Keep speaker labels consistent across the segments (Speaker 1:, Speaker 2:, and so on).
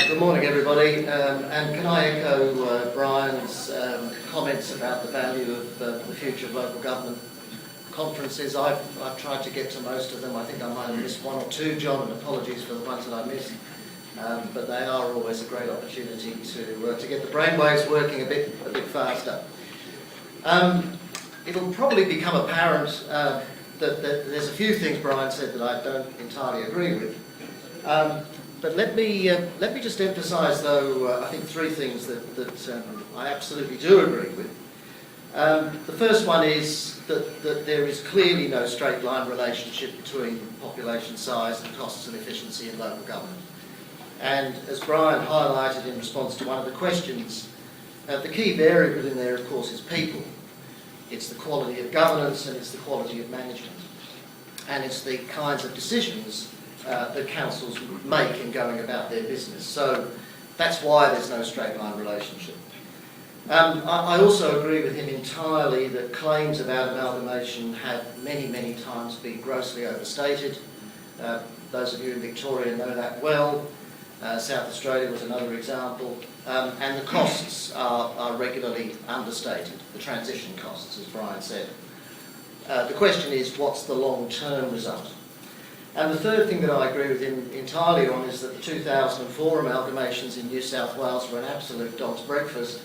Speaker 1: Good morning, everybody. And can I echo Brian's comments about the value of the future of local government conferences. I've tried to get to most of them. I think I might have missed one or two, John, and apologies for the ones that I missed. But they are always a great opportunity to get the brainwaves working a bit faster. It'll probably become apparent that there's a few things Brian said that I don't entirely agree with. But let me just emphasise, though, I think three things that I absolutely do agree with. The first one is that there is clearly no straight line relationship between population size and costs and efficiency in local government. And as Brian highlighted in response to one of the questions, the key variable in there, of course, is people. It's the quality of governance and it's the quality of management. And it's the kinds of decisions that councils make in going about their business. So that's why there's no straight line relationship. I also agree with him entirely that claims about amalgamation have many times been grossly overstated. Those of you in Victoria know that well. South Australia was another example. And the costs are regularly understated, the transition costs, as Brian said. The question is, what's the long-term result? And the third thing that I agree with him entirely on is that the 2004 amalgamations in New South Wales were an absolute dog's breakfast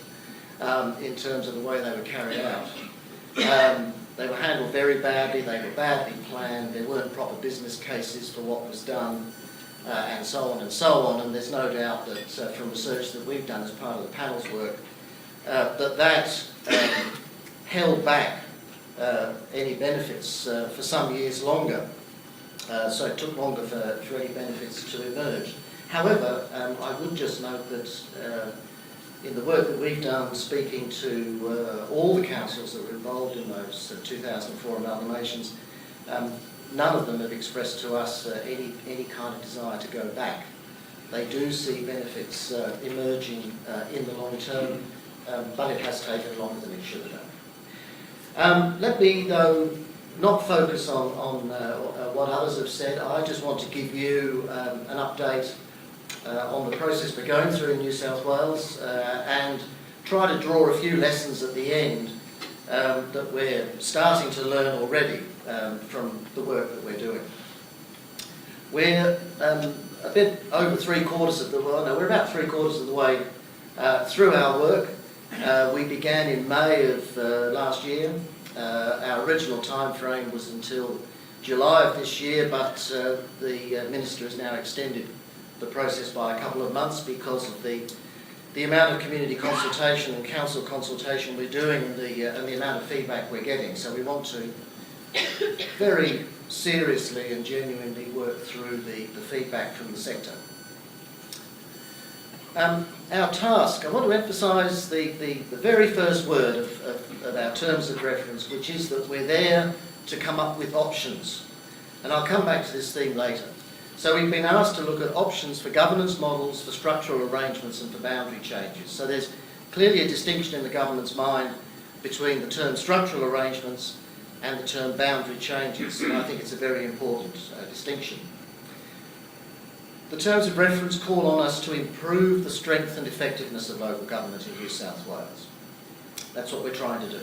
Speaker 1: in terms of the way they were carried out. They were handled very badly, they were badly planned, there weren't proper business cases for what was done, and so on and so on. And there's no doubt that from research that we've done as part of the panel's work, that held back any benefits for some years longer. So it took longer for any benefits to emerge. However, I would just note that in the work that we've done speaking to all the councils that were involved in those 2004 amalgamations, none of them have expressed to us any kind of desire to go back. They do see benefits emerging in the long term, but it has taken longer than it should have done. Let me, though, not focus on what others have said. I just want to give you an update on the process we're going through in New South Wales and try to draw a few lessons at the end that we're starting to learn already from the work that we're doing. We're a bit over we're about three-quarters of the way through our work. We began in May of last year. Our original time frame was until July of this year, but the Minister has now extended the process by a couple of months because of the amount of community consultation and council consultation we're doing and the amount of feedback we're getting. So we want to very seriously and genuinely work through the feedback from the sector. Our task, I want to emphasise the very first word of our terms of reference, which is that we're there to come up with options. And I'll come back to this theme later. So we've been asked to look at options for governance models, for structural arrangements and for boundary changes. So there's clearly a distinction in the government's mind between the term structural arrangements and the term boundary changes, and I think it's a very important distinction. The terms of reference call on us to improve the strength and effectiveness of local government in New South Wales. That's what we're trying to do.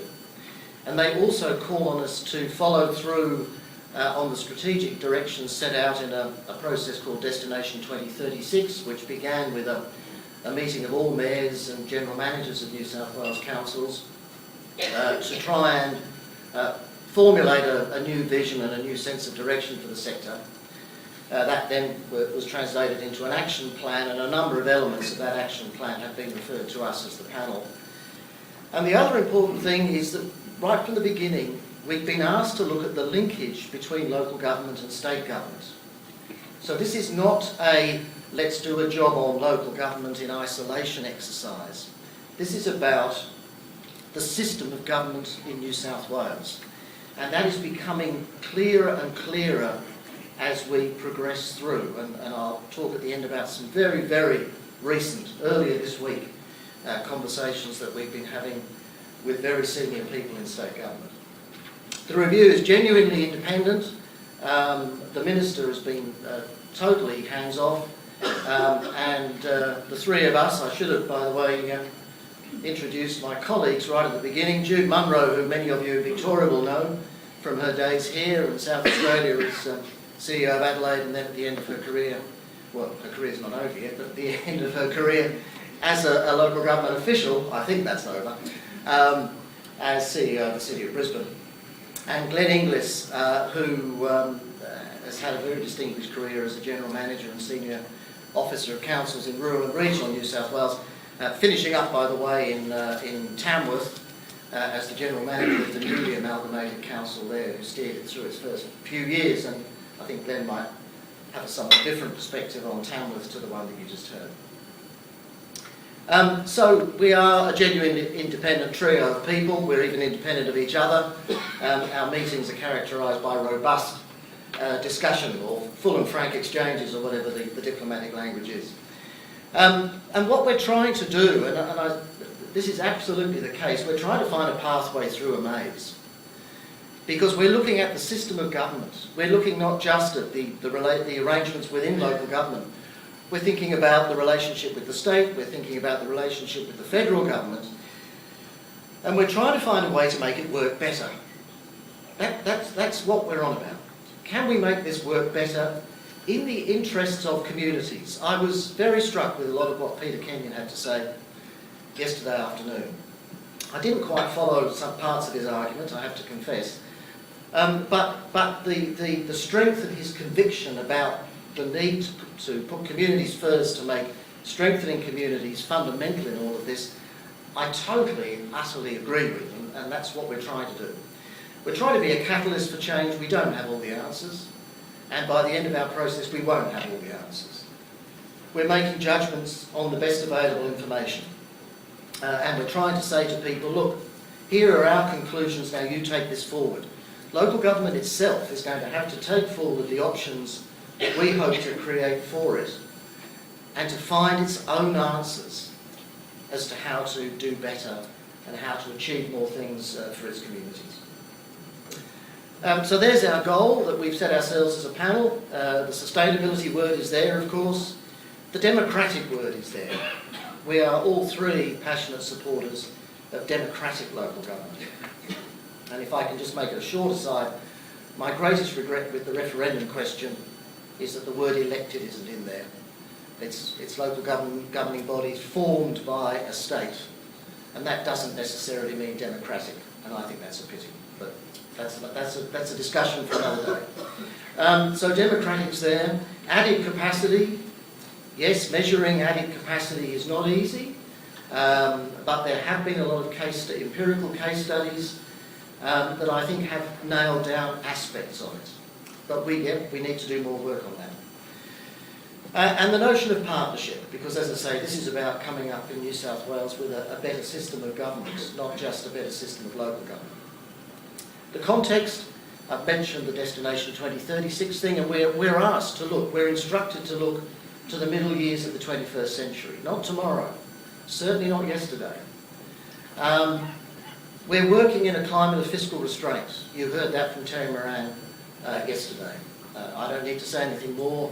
Speaker 1: And they also call on us to follow through on the strategic directions set out in a process called Destination 2036, which began with a meeting of all mayors and general managers of New South Wales councils to try and formulate a new vision and a new sense of direction for the sector. That then was translated into an action plan, and a number of elements of that action plan have been referred to us as the panel. And the other important thing is that right from the beginning, we've been asked to look at the linkage between local government and state government. So this is not a let's do a job on local government in isolation exercise. This is about the system of government in New South Wales. And that is becoming clearer and clearer as we progress through. And I'll talk at the end about some very recent, earlier this week, conversations that we've been having with very senior people in state government. The review is genuinely independent. The Minister has been totally hands-off. The three of us, I should have, by the way, introduced my colleagues right at the beginning. Jude Munro, who many of you in Victoria will know from her days here in South Australia as CEO of Adelaide, and then at the end of her career, well, her career's not over yet, but at the end of her career as a local government official, I think that's over, as CEO of the City of Brisbane. And Glenn Inglis, who has had a very distinguished career as a General Manager and Senior Officer of Councils in rural and regional New South Wales, finishing up, by the way, in Tamworth as the General Manager of the newly amalgamated council there, who steered it through its first few years, and I think Glenn might have a somewhat different perspective on Tamworth to the one that you just heard. So we are a genuine independent trio of people. We're even independent of each other. Our meetings are characterised by robust discussion, or full and frank exchanges, or whatever the diplomatic language is. And what we're trying to do, this is absolutely the case, we're trying to find a pathway through a maze. Because we're looking at the system of government. We're looking not just at the arrangements within local government. We're thinking about the relationship with the state, we're thinking about the relationship with the federal government, and we're trying to find a way to make it work better. That's what we're on about. Can we make this work better in the interests of communities? I was very struck with a lot of what Peter Kenyon had to say yesterday afternoon. I didn't quite follow some parts of his argument, I have to confess, but the strength of his conviction about the need to put communities first, to make strengthening communities fundamental in all of this, I totally and utterly agree with, and that's what we're trying to do. We're trying to be a catalyst for change. We don't have all the answers, and by the end of our process we won't have all the answers. We're making judgments on the best available information, and we're trying to say to people, look, here are our conclusions, now you take this forward. Local government itself is going to have to take forward the options that we hope to create for it, and to find its own answers as to how to do better and how to achieve more things for its communities. So there's our goal that we've set ourselves as a panel. The sustainability word is there, of course. The democratic word is there. We are all three passionate supporters of democratic local government. And if I can just make it a short aside, my greatest regret with the referendum question is that the word elected isn't in there. It's local governing bodies formed by a state, and that doesn't necessarily mean democratic, and I think that's a pity, but that's a discussion for another day. So democratic's there. Added capacity, yes, measuring added capacity is not easy, but there have been a lot of empirical case studies that I think have nailed down aspects of it. But we need to do more work on that. And the notion of partnership, because as I say, this is about coming up in New South Wales with a better system of government, not just a better system of local government. The context, I've mentioned the Destination 2036 thing, and we're asked to look, we're instructed to look to the middle years of the 21st century, not tomorrow, certainly not yesterday. We're working in a climate of fiscal restraint. You heard that from Terry Moran yesterday. I don't need to say anything more.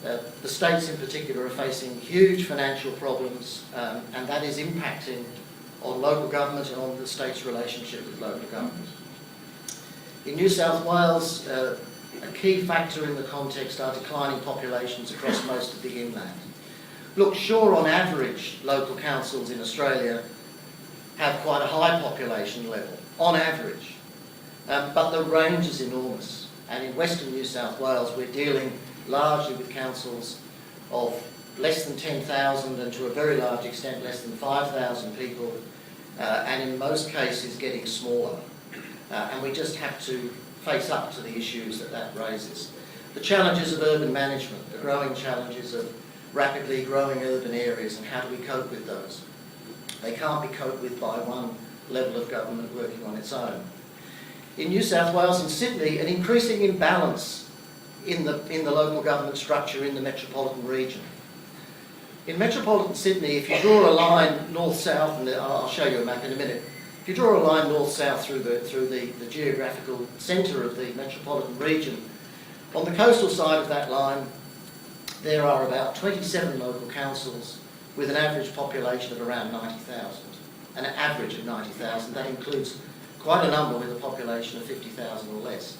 Speaker 1: The states in particular are facing huge financial problems, and that is impacting on local government and on the state's relationship with local government. In New South Wales, a key factor in the context are declining populations across most of the inland. Look, sure, on average, local councils in Australia have quite a high population level, on average, but the range is enormous. And in Western New South Wales, we're dealing largely with councils of less than 10,000 and to a very large extent less than 5,000 people, and in most cases getting smaller. And we just have to face up to the issues that raises. The challenges of urban management, the growing challenges of rapidly growing urban areas, and how do we cope with those? They can't be coped with by one level of government working on its own. In New South Wales and Sydney, an increasing imbalance in the local government structure in the metropolitan region. In metropolitan Sydney, if you draw a line north-south, and I'll show you a map in a minute, if you draw a line north-south through the geographical centre of the metropolitan region, on the coastal side of that line, there are about 27 local councils with an average population of around 90,000. An average of 90,000. That includes quite a number with a population of 50,000 or less.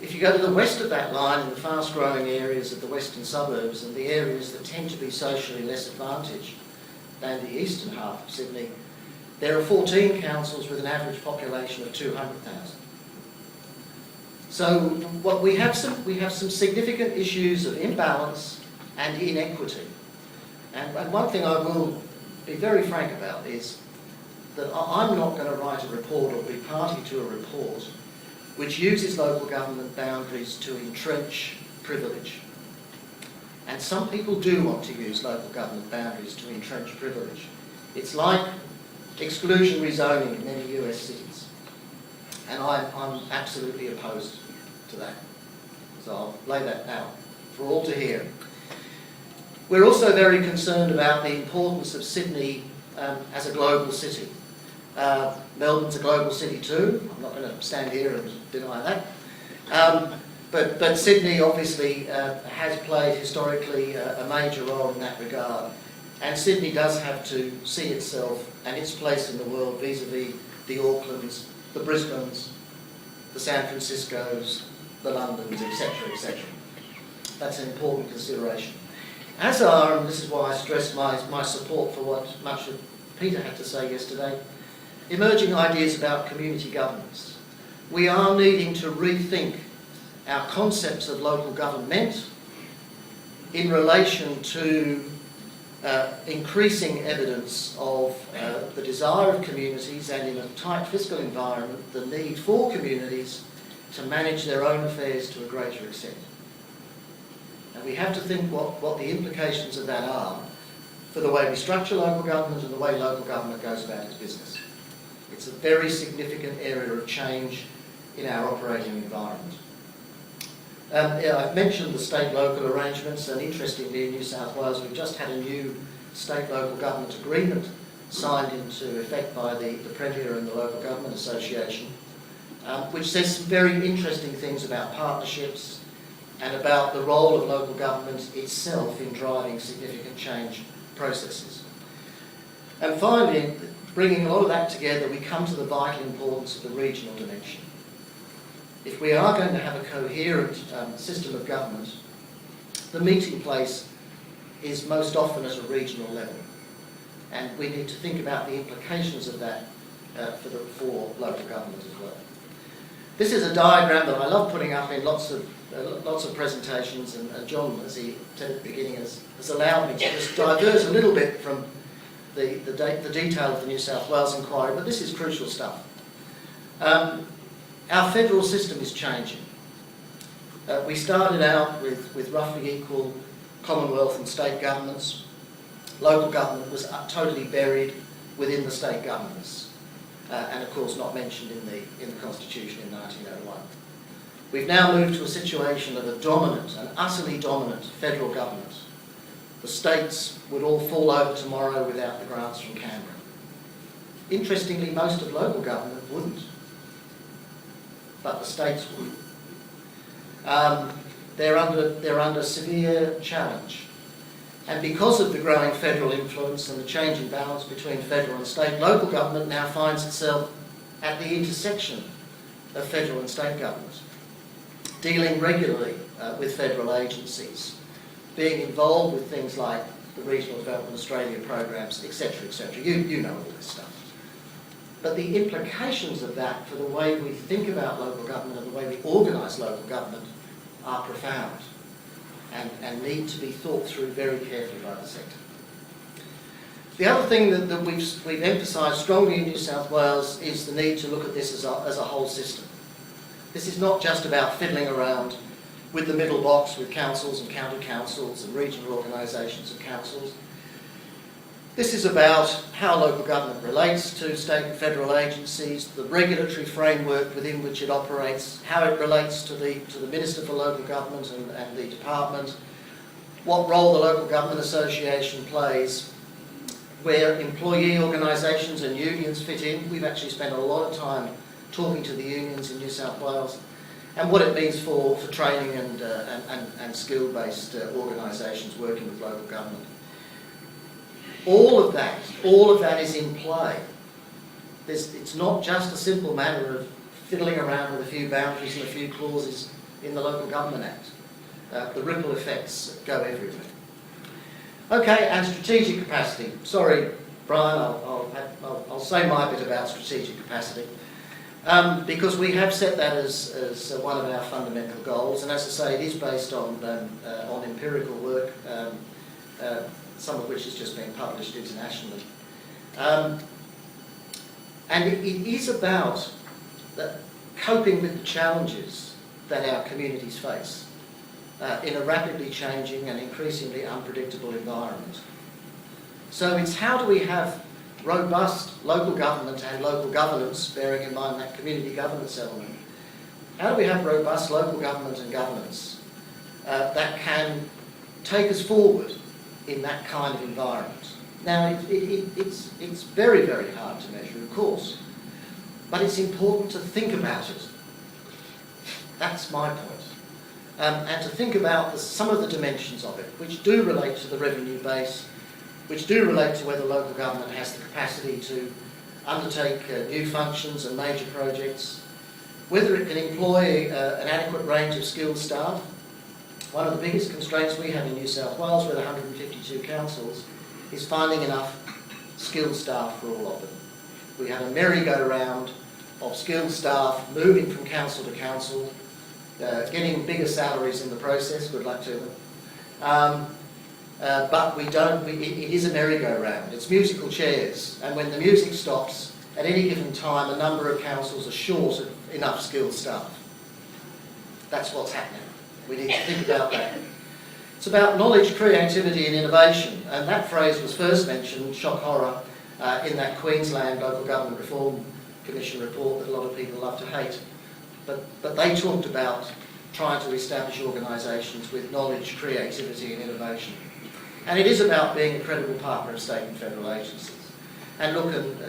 Speaker 1: If you go to the west of that line, in the fast-growing areas of the western suburbs and the areas that tend to be socially less advantaged than the eastern half of Sydney, there are 14 councils with an average population of 200,000. So what we have some significant issues of imbalance and inequity. And one thing I will be very frank about is that I'm not going to write a report or be party to a report which uses local government boundaries to entrench privilege. And some people do want to use local government boundaries to entrench privilege. It's like exclusionary zoning in many US cities. And I'm absolutely opposed to that. So I'll lay that out for all to hear. We're also very concerned about the importance of Sydney as a global city. Melbourne's a global city too. I'm not going to stand here and deny that. But Sydney obviously has played historically a major role in that regard. And Sydney does have to see itself and its place in the world vis-a-vis the Aucklands, the Brisbanes, the San Franciscos, the Londons, etc., etc. That's an important consideration. As are, and this is why I stressed my support for what much of Peter had to say yesterday, emerging ideas about community governance. We are needing to rethink our concepts of local government in relation to increasing evidence of the desire of communities, and in a tight fiscal environment, the need for communities to manage their own affairs to a greater extent. And we have to think what the implications of that are for the way we structure local government and the way local government goes about its business. It's a very significant area of change in our operating environment. I've mentioned the state-local arrangements, and interestingly in New South Wales we've just had a new state-local government agreement signed into effect by the Premier and the Local Government Association, which says some very interesting things about partnerships and about the role of local government itself in driving significant change processes. And finally, bringing a lot of that together, we come to the vital importance of the regional dimension. If we are going to have a coherent system of government, the meeting place is most often at a regional level. And we need to think about the implications of that for local government as well. This is a diagram that I love putting up in lots of presentations, and John, as he said at the beginning, has allowed me to just divert a little bit from the detail of the New South Wales inquiry, but this is crucial stuff. Our federal system is changing. We started out with roughly equal Commonwealth and state governments. Local government was totally buried within the state governments, and of course not mentioned in the Constitution in 1901. We've now moved to a situation of a dominant, an utterly dominant federal government. The states would all fall over tomorrow without the grants from Canberra. Interestingly, most of local government wouldn't, but the states would. They're under severe challenge. And because of the growing federal influence and the changing balance between federal and state, local government now finds itself at the intersection of federal and state government, dealing regularly with federal agencies, being involved with things like the Regional Development Australia programs, etc., etc. You know all this stuff. But the implications of that for the way we think about local government and the way we organise local government are profound and need to be thought through very carefully by the sector. The other thing that we've emphasised strongly in New South Wales is the need to look at this as a whole system. This is not just about fiddling around with the middle box with councils and county councils and regional organisations and councils. This is about how local government relates to state and federal agencies, the regulatory framework within which it operates, how it relates to the Minister for Local Government and the department, what role the Local Government Association plays, where employee organisations and unions fit in. We've actually spent a lot of time talking to the unions in New South Wales, and what it means for training and skill-based organisations working with local government. All of that is in play. It's not just a simple matter of fiddling around with a few boundaries and a few clauses in the Local Government Act. The ripple effects go everywhere. Okay, and strategic capacity. Sorry, Brian, I'll say my bit about strategic capacity. Because we have set that as one of our fundamental goals, and as I say, it is based on empirical work, some of which has just been published internationally. And it is about coping with the challenges that our communities face in a rapidly changing and increasingly unpredictable environment. So it's how do we have robust local government and local governance, bearing in mind that community governance element. How do we have robust local government and governance that can take us forward in that kind of environment? Now, it's very, very hard to measure, of course, but it's important to think about it. That's my point. And to think about some of the dimensions of it, which do relate to the revenue base, which do relate to whether local government has the capacity to undertake new functions and major projects, whether it can employ an adequate range of skilled staff. One of the biggest constraints we have in New South Wales with 152 councils is finding enough skilled staff for all of them. We have a merry-go-round of skilled staff moving from council to council, getting bigger salaries in the process, good luck to them. But it is a merry-go-round. It's musical chairs, and when the music stops, at any given time, a number of councils are short of enough skilled staff. That's what's happening. We need to think about that. It's about knowledge, creativity and innovation, and that phrase was first mentioned, shock horror, in that Queensland Local Government Reform Commission report that a lot of people love to hate. But they talked about trying to establish organisations with knowledge, creativity and innovation. And it is about being a credible partner of state and federal agencies. And look, and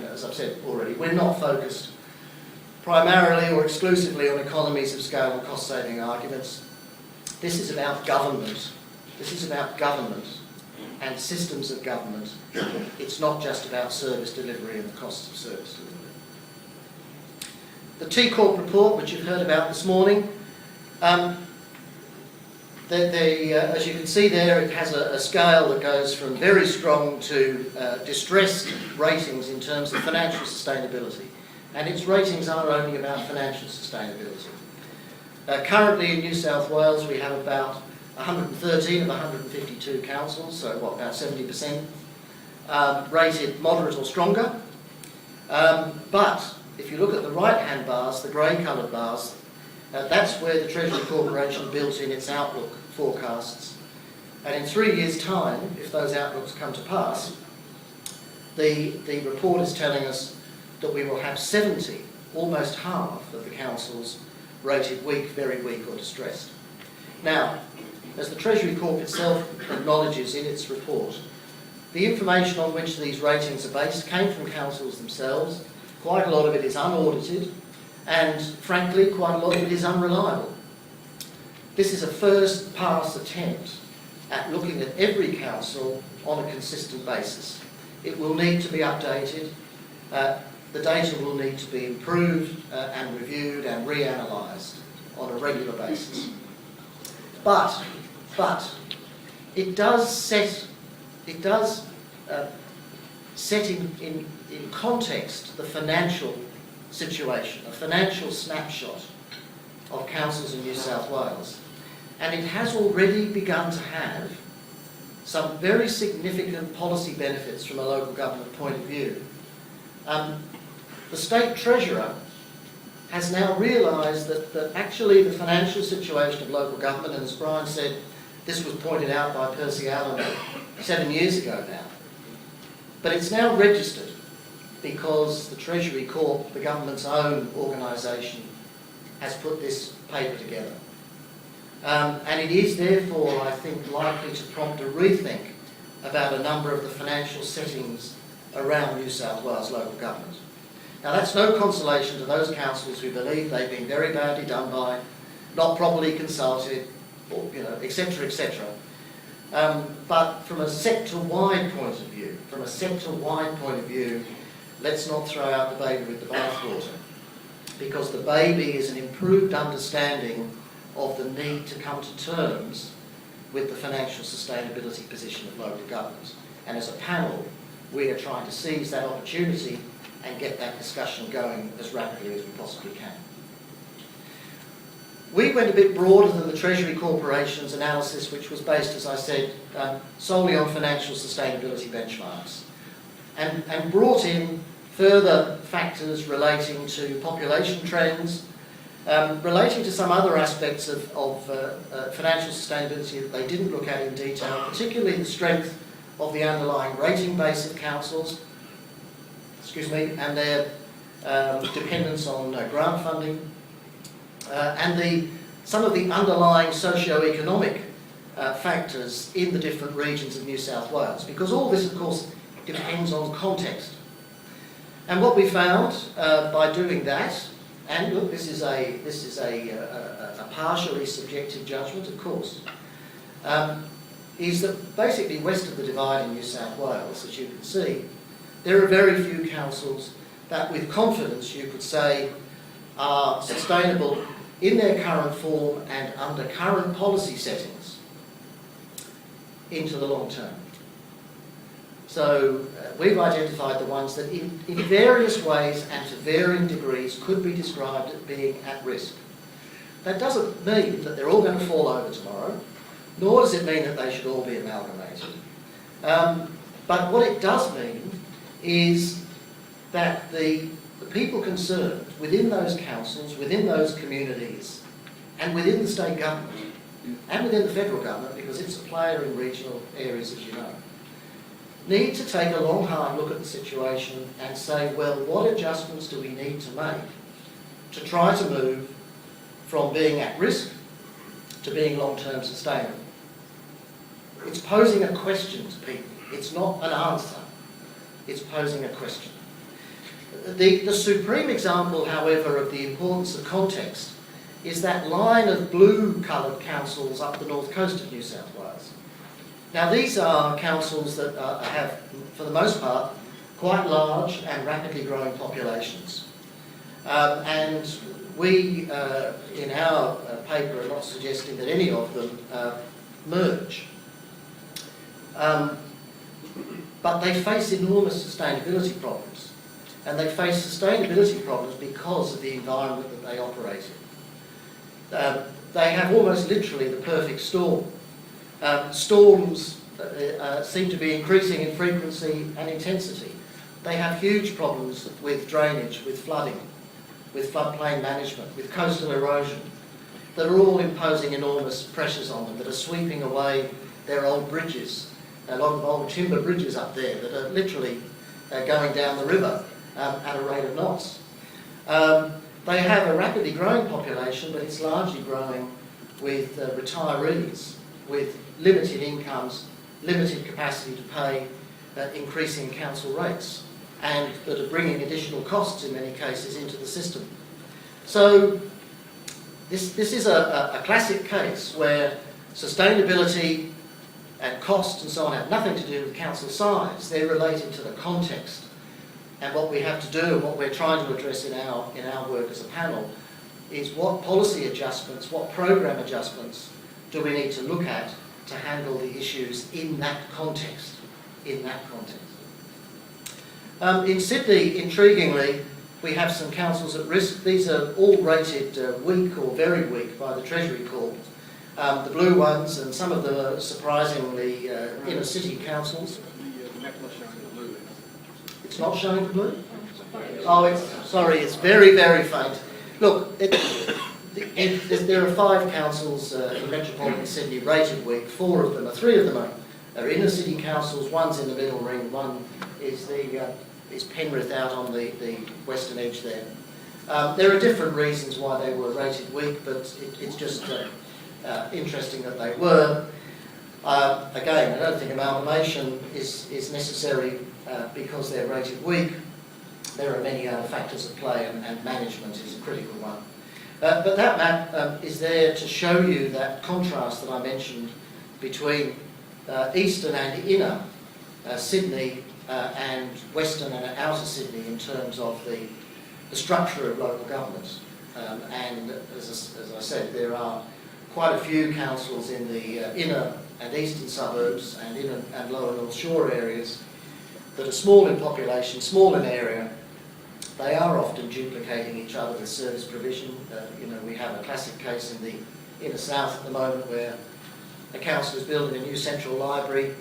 Speaker 1: as I've said already, we're not focused primarily or exclusively on economies of scale and cost-saving arguments. This is about government. This is about government and systems of government. It's not just about service delivery and the costs of service delivery. The T-Corp report, which you've heard about this morning, as you can see there, it has a scale that goes from very strong to distressed ratings in terms of financial sustainability. And its ratings are only about financial sustainability. Currently in New South Wales we have about 113 of 152 councils, so about 70%, rated moderate or stronger. But if you look at the right-hand bars, the grey-coloured bars, that's where the Treasury Corporation built in its outlook forecasts. And in 3 years' time, if those outlooks come to pass, the report is telling us that we will have 70, almost half of the councils rated weak, very weak or distressed. Now, as the Treasury Corp itself acknowledges in its report, the information on which these ratings are based came from councils themselves. Quite a lot of it is unaudited, and frankly, quite a lot of it is unreliable. This is a first pass attempt at looking at every council on a consistent basis. It will need to be updated. The data will need to be improved and reviewed and reanalysed on a regular basis. But it does set in context the financial situation, a financial snapshot of councils in New South Wales. And it has already begun to have some very significant policy benefits from a local government point of view. The State Treasurer has now realised that actually the financial situation of local government, and as Brian said, this was pointed out by Percy Allen 7 years ago now, but it's now registered because the Treasury Corp, the government's own organisation, has put this paper together. And it is therefore, I think, likely to prompt a rethink about a number of the financial settings around New South Wales local government. Now that's no consolation to those councils who believe they've been very badly done by, not properly consulted, or, etc., etc. But from a sector-wide point of view, let's not throw out the baby with the bathwater, because the baby is an improved understanding of the need to come to terms with the financial sustainability position of local government. And as a panel, we are trying to seize that opportunity and get that discussion going as rapidly as we possibly can. We went a bit broader than the Treasury Corporation's analysis, which was based, as I said, solely on financial sustainability benchmarks, and brought in further factors relating to population trends, relating to some other aspects of financial sustainability that they didn't look at in detail, particularly the strength of the underlying rating base of councils, and their dependence on grant funding, and some of the underlying socio-economic factors in the different regions of New South Wales, because all this, of course, depends on context. And what we found by doing that, and look, this is a partially subjective judgment, of course, is that basically west of the divide in New South Wales, as you can see, there are very few councils that with confidence you could say are sustainable in their current form and under current policy settings into the long term. So we've identified the ones that in various ways and to varying degrees could be described as being at risk. That doesn't mean that they're all going to fall over tomorrow, nor does it mean that they should all be amalgamated. But what it does mean is that the people concerned within those councils, within those communities, and within the state government, and within the federal government, because it's a player in regional areas, as you know, need to take a long, hard look at the situation and say, well, what adjustments do we need to make to try to move from being at risk to being long-term sustainable? It's posing a question to people. It's not an answer. It's posing a question. The supreme example, however, of the importance of context is that line of blue-coloured councils up the north coast of New South Wales. Now, these are councils that have, for the most part, quite large and rapidly growing populations. And we, in our paper, are not suggesting that any of them merge. But they face enormous sustainability problems. And they face sustainability problems because of the environment that they operate in. They have almost literally the perfect storm. Storms seem to be increasing in frequency and intensity. They have huge problems with drainage, with flooding, with floodplain management, with coastal erosion, that are all imposing enormous pressures on them, that are sweeping away their old bridges. A lot of old timber bridges up there that are literally going down the river at a rate of knots. They have a rapidly growing population, but it's largely growing with retirees, with limited incomes, limited capacity to pay increasing council rates, and that are bringing additional costs in many cases into the system. So this is a classic case where sustainability and cost and so on have nothing to do with council size. They're related to the context. And what we have to do, and what we're trying to address in our work as a panel, is what policy adjustments, what program adjustments do we need to look at to handle the issues in that context. In Sydney, intriguingly, we have some councils at risk. These are all rated weak or very weak by the Treasury Corp. The blue ones, and some of them are surprisingly inner city councils. It's not showing the blue? Oh, it's very, very faint. Look, there are 5 councils in metropolitan Sydney rated weak. 3 of them are inner city councils. One's in the middle ring. One is Penrith out on the western edge there. There are different reasons why they were rated weak, but it's just interesting that they were. Again, I don't think amalgamation is necessary because they're rated weak. there are many other factors at play, and management is a critical one. But that map is there to show you that contrast that I mentioned between eastern and inner Sydney and western and outer Sydney in terms of the structure of local government. And as I said, there are quite a few councils in the inner and eastern suburbs and inner and lower North Shore areas that are small in population, small in area. They are often duplicating each other with service provision. We have a classic case in the inner south at the moment where a council is building a new central library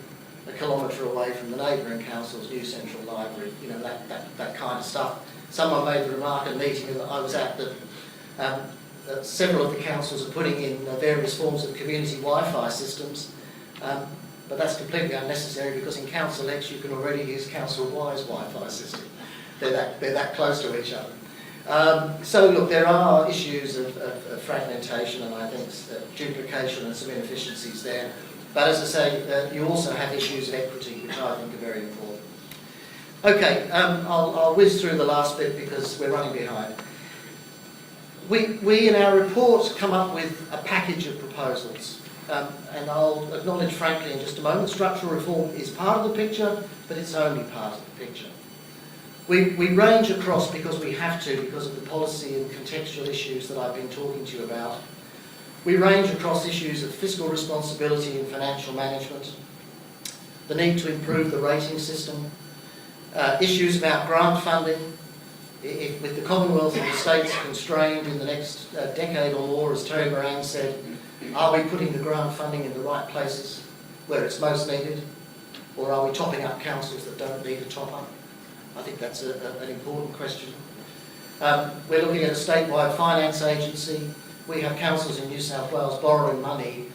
Speaker 1: a kilometre away from the neighbouring council's new central library. That kind of stuff. Someone made the remark at a meeting that I was at that several of the councils are putting in various forms of community Wi-Fi systems, but that's completely unnecessary because in Council X you can already use Council Y's Wi-Fi system. They're that close to each other. So look, there are issues of fragmentation and I think duplication and some inefficiencies there. But as I say, you also have issues of equity, which I think are very important. Okay, I'll whiz through the last bit because we're running behind. We in our report come up with a package of proposals. And I'll acknowledge frankly in just a moment, structural reform is part of the picture, but it's only part of the picture. We range across because we have to, because of the policy and contextual issues that I've been talking to you about. We range across issues of fiscal responsibility and financial management, the need to improve the rating system, issues about grant funding. With the Commonwealth and the states constrained in the next decade or more, as Terry Moran said, are we putting the grant funding in the right places where it's most needed? Or are we topping up councils that don't need a top-up? I think that's an important question. We're looking at a statewide finance agency. We have councils in New South Wales borrowing money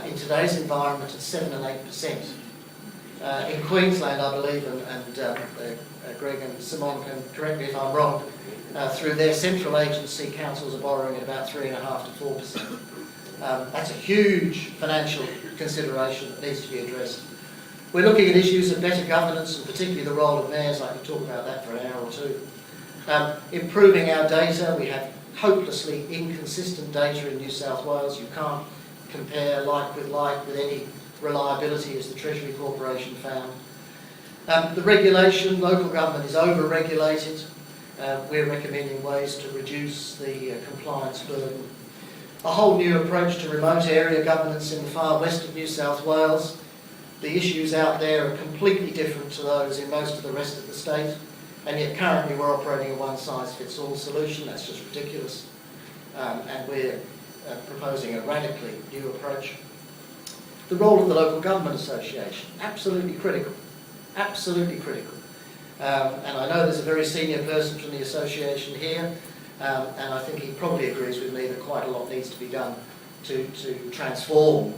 Speaker 1: in today's environment at 7 and 8%. In Queensland, I believe, and Greg and Simon can correct me if I'm wrong, through their central agency, councils are borrowing at about 3.5 to 4%. That's a huge financial consideration that needs to be addressed. We're looking at issues of better governance and particularly the role of mayors. I could talk about that for an hour or two. Improving our data. We have hopelessly inconsistent data in New South Wales. You can't compare like with any reliability, as the Treasury Corporation found. The regulation, local government is over-regulated. We're recommending ways to reduce the compliance burden. A whole new approach to remote area governance in the far west of New South Wales. The issues out there are completely different to those in most of the rest of the state, and yet currently we're operating a one-size-fits-all solution. That's just ridiculous. And we're proposing a radically new approach. The role of the Local Government Association, absolutely critical. Absolutely critical. And I know there's a very senior person from the association here, and I think he probably agrees with me that quite a lot needs to be done to transform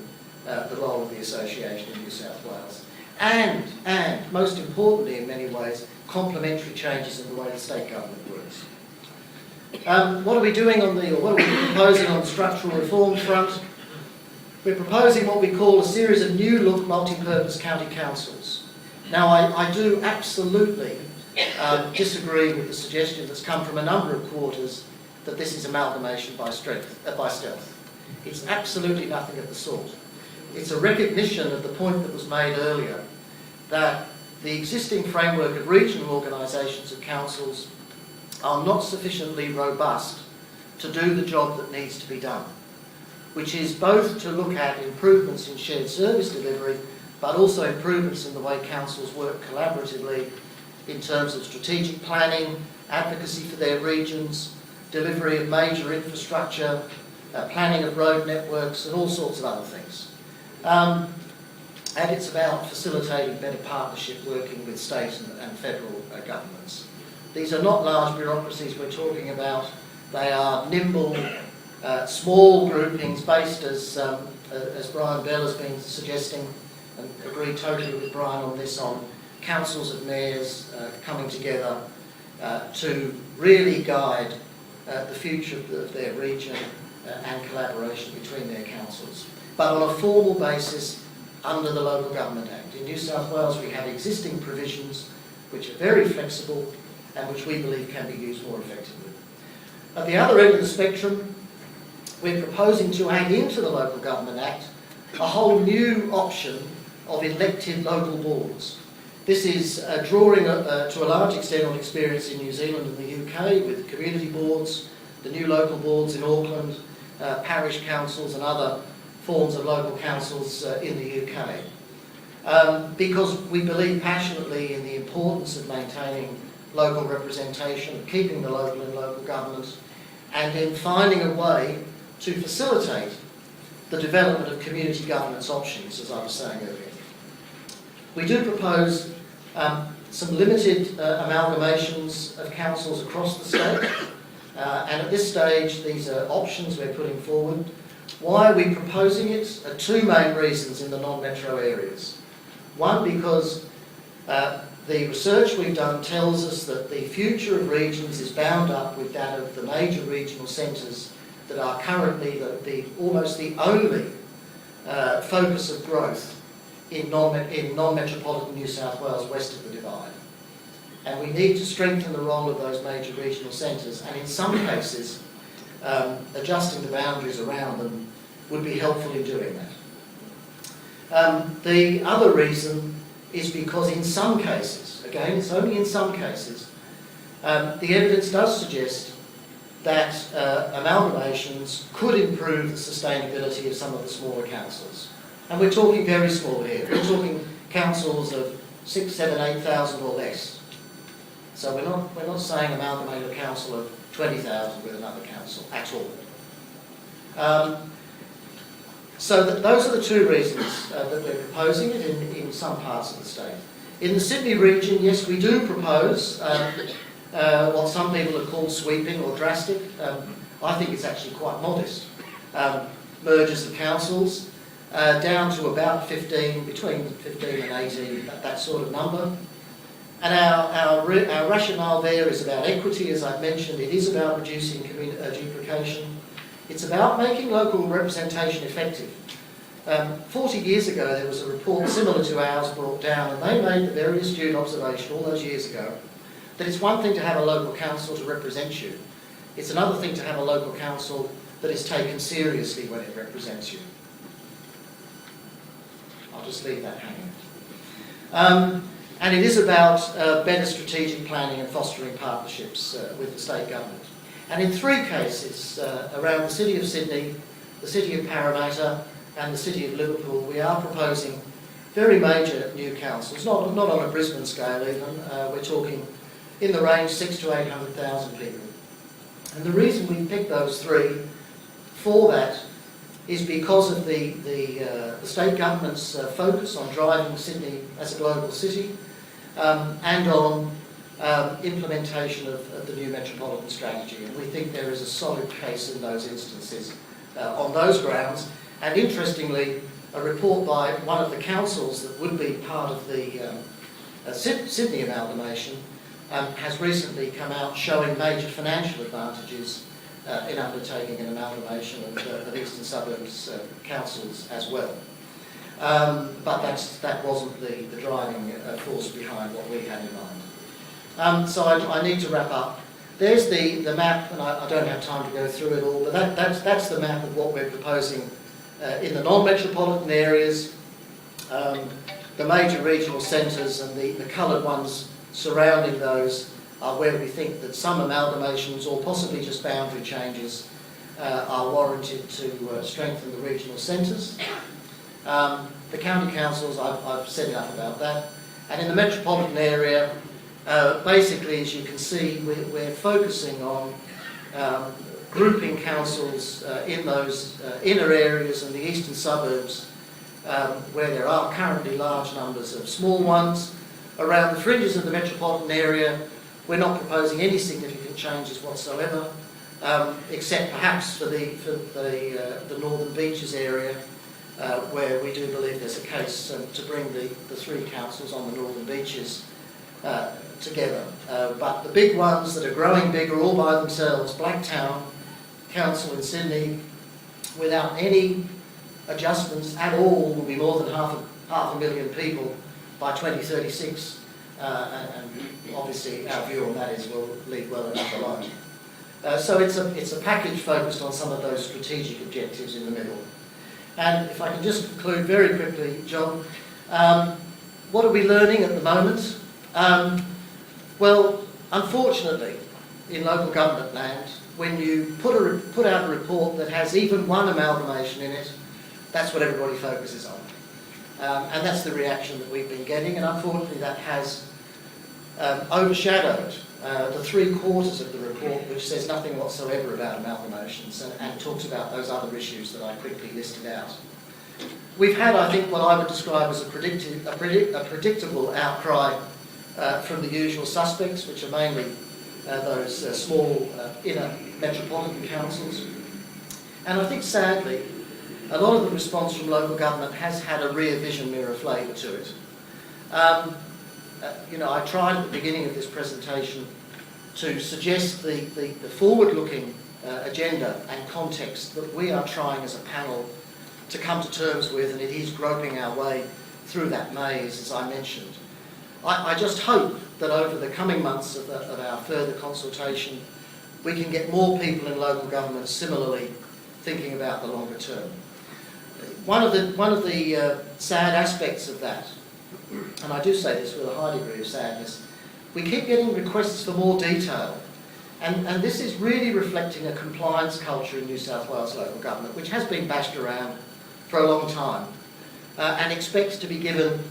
Speaker 1: the role of the association in New South Wales. And most importantly in many ways, complementary changes in the way the state government works. What are we doing what are we proposing on the structural reform front? We're proposing what we call a series of new look multi-purpose county councils. Now I do absolutely disagree with the suggestion that's come from a number of quarters that this is amalgamation by stealth. It's absolutely nothing of the sort. It's a recognition of the point that was made earlier that the existing framework of regional organisations and councils are not sufficiently robust to do the job that needs to be done, which is both to look at improvements in shared service delivery, but also improvements in the way councils work collaboratively in terms of strategic planning, advocacy for their regions, delivery of major infrastructure, planning of road networks, and all sorts of other things. And it's about facilitating better partnership working with state and federal governments. These are not large bureaucracies we're talking about. They are nimble, small groupings based, as Brian Bell has been suggesting, and agree totally with Brian on this, on councils of mayors coming together to really guide the future of their region and collaboration between their councils, but on a formal basis under the Local Government Act. In New South Wales we have existing provisions which are very flexible, and which we believe can be used more effectively. At the other end of the spectrum, we're proposing to add into the Local Government Act a whole new option of elected local boards. This is drawing to a large extent on experience in New Zealand and the UK with community boards, the new local boards in Auckland, parish councils and other forms of local councils in the UK. Because we believe passionately in the importance of maintaining local representation, of keeping the local in local government, and in finding a way to facilitate the development of community governance options, as I was saying earlier. We do propose some limited amalgamations of councils across the state, and at this stage these are options we're putting forward. Why are we proposing it? Two main reasons in the non-metro areas. One, because the research we've done tells us that the future of regions is bound up with that of the major regional centres that are currently almost the only focus of growth in non-metropolitan New South Wales west of the Divide. And we need to strengthen the role of those major regional centres, and in some cases adjusting the boundaries around them would be helpful in doing that. The other reason is because in some cases, again it's only in some cases, the evidence does suggest that amalgamations could improve the sustainability of some of the smaller councils. And we're talking very small here. We're talking councils of 6,000, 7,000, 8,000 or less. So we're not saying amalgamate a council of 20,000 with another council at all. So those are the two reasons that we're proposing it in some parts of the state. In the Sydney region, yes, we do propose what some people have called sweeping or drastic. I think it's actually quite modest. Mergers of councils down to about 15, between 15 and 18, that sort of number. And our rationale there is about equity, as I've mentioned. It is about reducing duplication. It's about making local representation effective. 40 years ago, there was a report similar to ours brought down, and they made the very astute observation all those years ago that it's one thing to have a local council to represent you. It's another thing to have a local council that is taken seriously when it represents you. I'll just leave that hanging. And it is about better strategic planning and fostering partnerships with the state government. And in three cases, around the City of Sydney, the City of Parramatta and the City of Liverpool, we are proposing very major new councils, not on a Brisbane scale even. We're talking in the range 600,000 to 800,000 people. And the reason we picked those three for that is because of the state government's focus on driving Sydney as a global city and on implementation of the new metropolitan strategy. And we think there is a solid case in those instances on those grounds. And interestingly, a report by one of the councils that would be part of the Sydney amalgamation has recently come out showing major financial advantages in undertaking an amalgamation of eastern suburbs councils as well. But that wasn't the driving force behind what we had in mind. So I need to wrap up. There's the map, and I don't have time to go through it all, but that's the map of what we're proposing in the non-metropolitan areas, the major regional centres, and the coloured ones surrounding those are where we think that some amalgamations or possibly just boundary changes are warranted to strengthen the regional centres. The county councils, I've said enough about that. And in the metropolitan area, basically, as you can see, we're focusing on grouping councils in those inner areas and the eastern suburbs where there are currently large numbers of small ones. Around the fringes of the metropolitan area, we're not proposing any significant changes whatsoever, except perhaps for the Northern Beaches area, where we do believe there's a case to bring the three councils on the Northern Beaches together. But the big ones that are growing bigger all by themselves, Blacktown Council in Sydney, without any adjustments at all, will be more than half a million people by 2036. and obviously our view on that is we'll leave well enough alone. So it's a package focused on some of those strategic objectives in the middle. And if I can just conclude very quickly, John, what are we learning at the moment? Well, unfortunately, in local government land, when you put out a report that has even one amalgamation in it, that's what everybody focuses on. And that's the reaction that we've been getting, and unfortunately that has overshadowed the 3/4 of the report, which says nothing whatsoever about amalgamations and talks about those other issues that I quickly listed out. We've had, I think, what I would describe as a predictable outcry from the usual suspects, which are mainly those small inner metropolitan councils. And I think, sadly, a lot of the response from local government has had a rear vision mirror flavour to it. I tried at the beginning of this presentation to suggest the forward-looking agenda and context that we are trying as a panel to come to terms with, and it is groping our way through that maze, as I mentioned. I just hope that over the coming months of our further consultation, we can get more people in local government similarly thinking about the longer term. One of the sad aspects of that, and I do say this with a high degree of sadness, we keep getting requests for more detail, and this is really reflecting a compliance culture in New South Wales local government, which has been bashed around for a long time, and expects to be given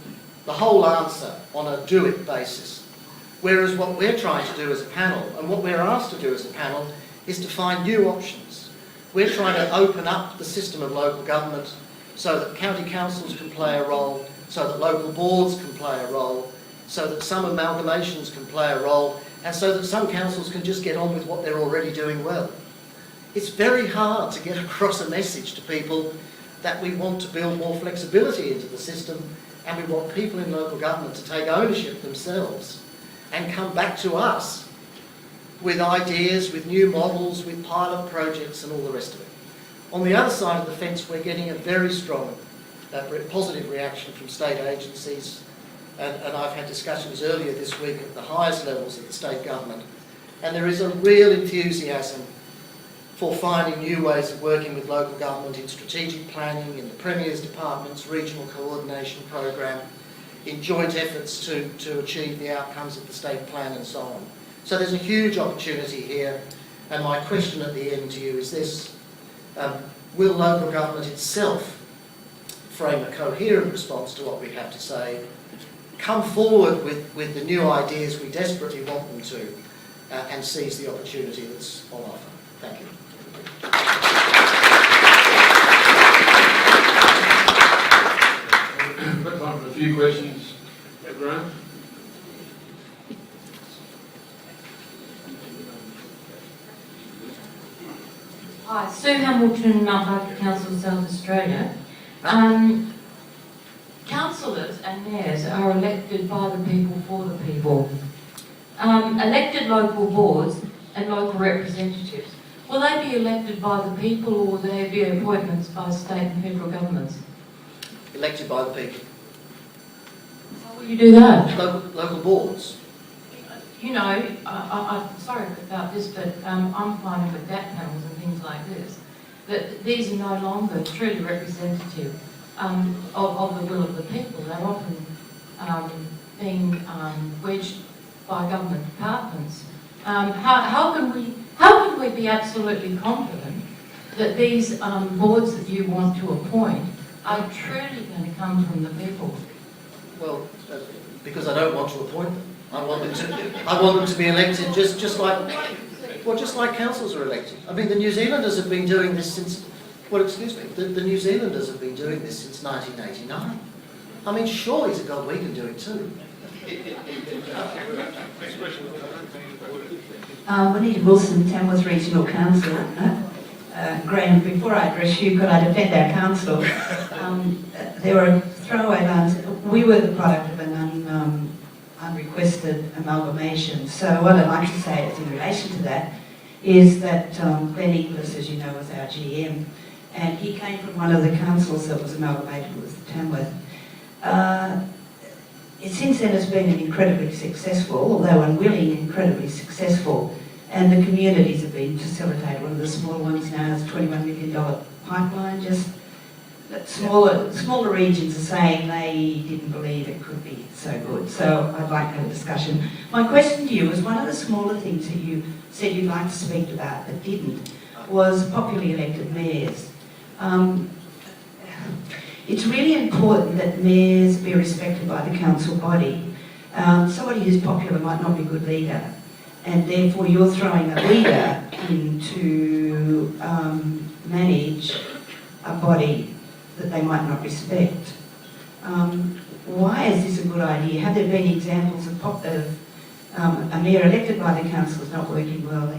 Speaker 1: the whole answer on a do-it basis. Whereas what we're trying to do as a panel, and what we're asked to do as a panel, is to find new options. We're trying to open up the system of local government so that county councils can play a role, so that local boards can play a role, so that some amalgamations can play a role, and so that some councils can just get on with what they're already doing well. It's very hard to get across a message to people that we want to build more flexibility into the system, and we want people in local government to take ownership themselves and come back to us with ideas, with new models, with pilot projects and all the rest of it. On the other side of the fence, we're getting a very strong positive reaction from state agencies, and I've had discussions earlier this week at the highest levels of the state government, and there is a real enthusiasm for finding new ways of working with local government in strategic planning, in the Premier's department's regional coordination program, in joint efforts to achieve the outcomes of the state plan and so on. So there's a huge opportunity here, and my question at the end to you is this: will local government itself frame a coherent response to what we have to say, come forward with the new ideas we desperately want them to, and seize the opportunity that's on offer? Thank you.
Speaker 2: We've got time for a few questions. Graham?
Speaker 3: Hi, Sue Hamilton, Parker Council, South Australia. Councillors and mayors are elected by the people for the people. Elected local boards and local representatives, will they be elected by the people, or will they be appointments by state and federal governments?
Speaker 1: Elected by the people.
Speaker 3: How will you do that?
Speaker 1: Local boards.
Speaker 3: You know, I'm sorry about this, but I'm finding with DAT panels and things like this, that these are no longer truly representative of the will of the people. They're often being wedged by government departments. How can we be absolutely confident that these boards that you want to appoint are truly going to come from the people?
Speaker 1: Well, because I don't want to appoint them. I want them to be elected just like councils are elected. I mean, the New Zealanders have been doing this since, the New Zealanders have been doing this since 1989. I mean, surely to God we can do it too.
Speaker 4: Juanita Wilson, Tamworth Regional Council. Graham, before I address you, could I defend our council? There were throwaway lines. We were the product of an unrequested amalgamation. So what I'd like to say is in relation to that is that Glenn Inglis, as you know, was our GM, and he came from one of the councils that was amalgamated with Tamworth. since then it's been an incredibly successful, although unwilling, incredibly successful, and the communities have been facilitated. One of the smaller ones now has a $21 million pipeline. Just that smaller regions are saying they didn't believe it could be so good. So I'd like to have a discussion. My question to you was, one of the smaller things that you said you'd like to speak about but didn't was popularly elected mayors. It's really important that mayors be respected by the council body. Somebody who's popular might not be a good leader, and therefore you're throwing a leader in to manage a body that they might not respect. Why is this a good idea? Have there been examples of a mayor elected by the council is not working well?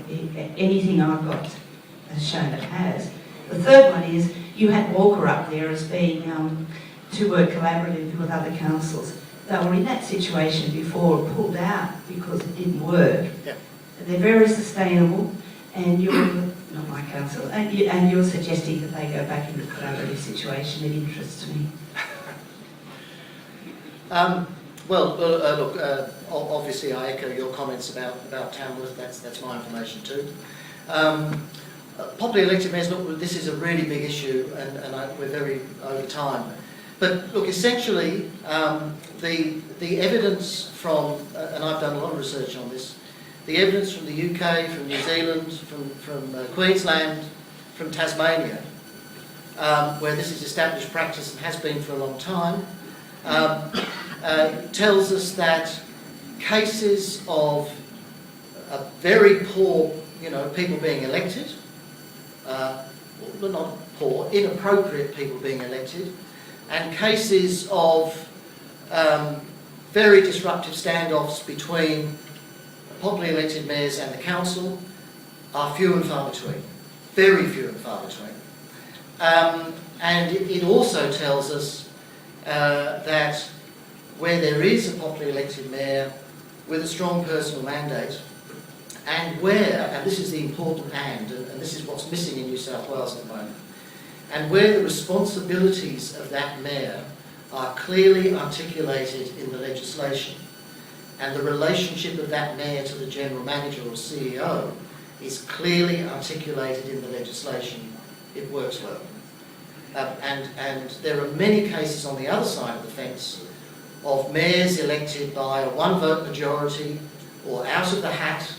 Speaker 4: Anything I've got has shown it has. The third one is, you had Walker up there as being to work collaboratively with other councils. They were in that situation before, pulled out because it didn't work.
Speaker 1: Yeah.
Speaker 4: They're very sustainable, and you're not my council, and you're suggesting that they go back into a collaborative situation. It interests me.
Speaker 1: Obviously I echo your comments about Tamworth. That's my information too. Popularly elected mayors, look, this is a really big issue, and we're very over time. But look, essentially, the evidence from, and I've done a lot of research on this, the evidence from the UK, from New Zealand, from Queensland, from Tasmania, where this is established practice and has been for a long time, tells us that cases of very poor, people being elected, not poor, inappropriate people being elected, and cases of very disruptive standoffs between popularly elected mayors and the council are few and far between, very few and far between. And it also tells us that where there is a popularly elected mayor with a strong personal mandate, and where, and this is the important and this is what's missing in New South Wales at the moment, and where the responsibilities of that mayor are clearly articulated in the legislation, and the relationship of that mayor to the general manager or CEO is clearly articulated in the legislation, it works well. And there are many cases on the other side of the fence of mayors elected by a one-vote majority or out of the hat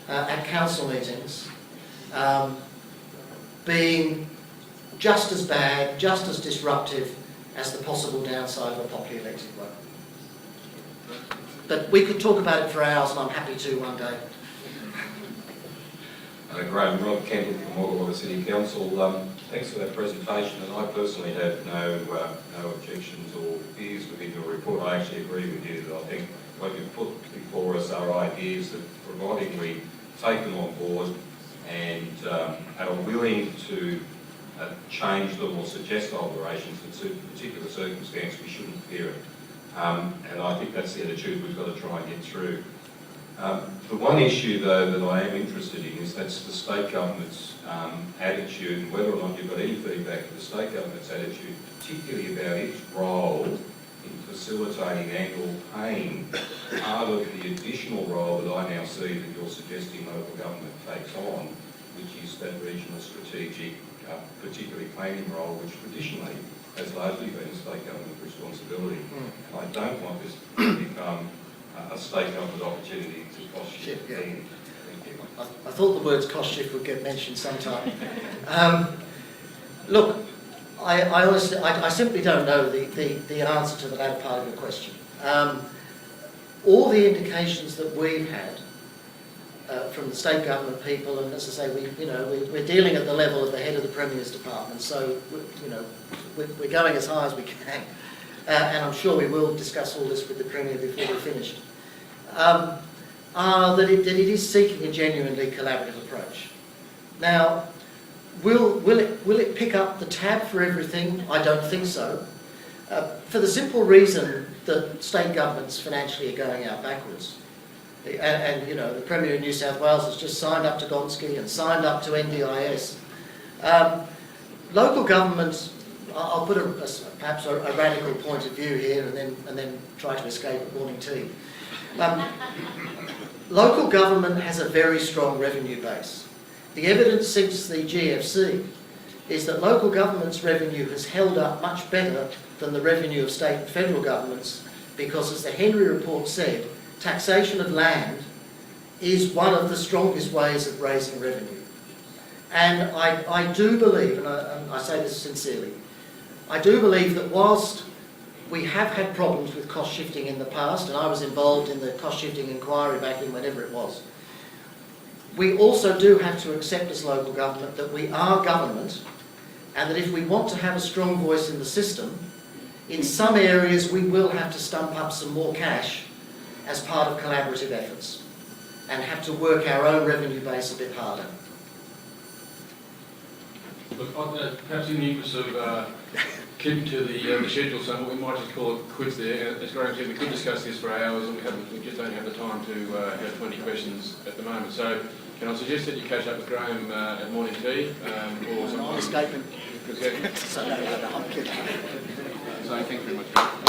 Speaker 1: at council meetings being just as bad, just as disruptive as the possible downside of a popularly elected one. But we could talk about it for hours, and I'm happy to one day.
Speaker 5: Graham, Rob Campbell from Wagga Wagga City Council. Thanks for that presentation, and I personally have no objections or fears within your report. I actually agree with you that I think what you've put before us are ideas that, providing we take them on board and are willing to change them or suggest alterations in suit a particular circumstance, we shouldn't fear it. And I think that's the attitude we've got to try and get through. The one issue, though, that I am interested in is that's the state government's attitude, and whether or not you've got any feedback of the state government's attitude, particularly about its role in facilitating and/or paying part of the additional role that I now see that you're suggesting local government takes on, which is that regional strategic, particularly planning role, which traditionally has largely been a state government responsibility. And I don't want this to become a state government opportunity to cost shift.
Speaker 1: Yeah.
Speaker 5: Thank you.
Speaker 1: I thought the words cost shift would get mentioned sometime. Look, I honestly, I simply don't know the answer to the latter part of your question. All the indications that we've had from the state government people, and as I say, we're dealing at the level of the head of the Premier's department, so we're going as high as we can, and I'm sure we will discuss all this with the Premier before we're finished. That it is seeking a genuinely collaborative approach. Now, will it pick up the tab for everything? I don't think so. For the simple reason that state governments financially are going out backwards. And the Premier of New South Wales has just signed up to Gonski and signed up to NDIS. Local governments, I'll put perhaps a radical point of view here and then try to escape at morning tea. Local government has a very strong revenue base. The evidence since the GFC is that local government's revenue has held up much better than the revenue of state and federal governments because, as the Henry report said, taxation of land is one of the strongest ways of raising revenue. And I do believe, and I say this sincerely, I do believe that whilst we have had problems with cost shifting in the past, and I was involved in the cost shifting inquiry back in whenever it was, we also do have to accept as local government that we are government, and that if we want to have a strong voice in the system, in some areas we will have to stump up some more cash as part of collaborative efforts and have to work our own revenue base a bit harder.
Speaker 2: Look, perhaps in the interest of keeping to the schedule, so we might just call it quits there. As Graham said, we could discuss this for hours, and we just don't have the time to have 20 questions at the moment. So, can I suggest that you catch up with Graham at morning tea, or
Speaker 1: I'm escaping.
Speaker 2: Okay.
Speaker 1: So, no, I'm kidding.
Speaker 2: So, thank you very much.